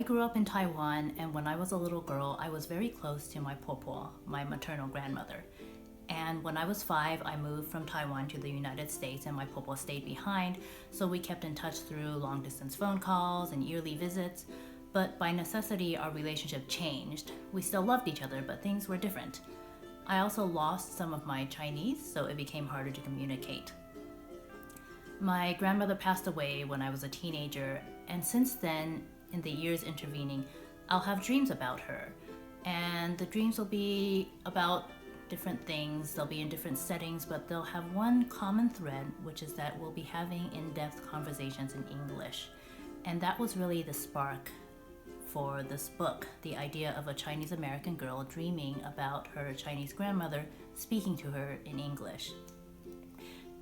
grew up in Taiwan, and when I was a little girl, I was very close to my popo, my maternal grandmother. And when I was 5, I moved from Taiwan to the United States, and my popo stayed behind, so we kept in touch through long distance phone calls and yearly visits. But by necessity, our relationship changed. We still loved each other, but things were different. I also lost some of my Chinese, so it became harder to communicate. My grandmother passed away when I was a teenager, and since then, in the years intervening, I'll have dreams about her. And the dreams will be about different things, they'll be in different settings, but they'll have one common thread, which is that we'll be having in-depth conversations in English. And that was really the spark for this book, the idea of a Chinese American girl dreaming about her Chinese grandmother speaking to her in English.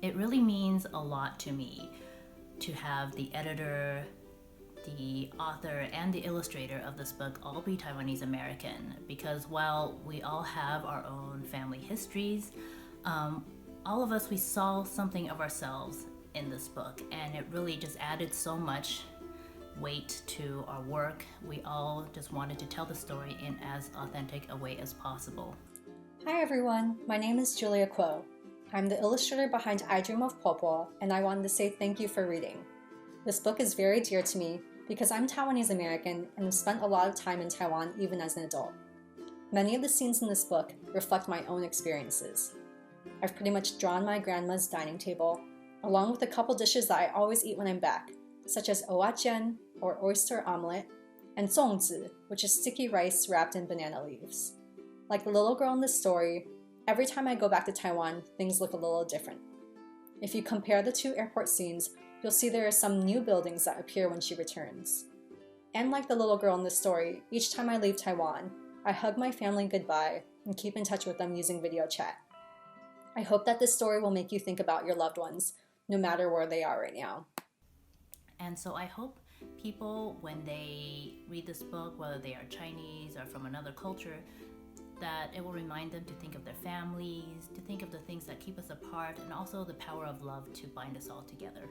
It really means a lot to me to have the editor, the author, and the illustrator of this book all be Taiwanese American, because while we all have our own family histories, all of us, we saw something of ourselves in this book, and it really just added so much weight to our work. We all just wanted to tell the story in as authentic a way as possible. Hi everyone, my name is Julia Kuo. I'm the illustrator behind I Dream of Popo, and I wanted to say thank you for reading. This book is very dear to me because I'm Taiwanese American and have spent a lot of time in Taiwan even as an adult. Many of the scenes in this book reflect my own experiences. I've pretty much drawn my grandma's dining table, along with a couple dishes that I always eat when I'm back, such as owajian, or oyster omelette, and zongzi, which is sticky rice wrapped in banana leaves. Like the little girl in this story, every time I go back to Taiwan, things look a little different. If you compare the two airport scenes, you'll see there are some new buildings that appear when she returns. And like the little girl in this story, each time I leave Taiwan, I hug my family goodbye and keep in touch with them using video chat. I hope that this story will make you think about your loved ones, no matter where they are right now. And so I hope people, when they read this book, whether they are Chinese or from another culture, that it will remind them to think of their families, to think of the things that keep us apart, and also the power of love to bind us all together.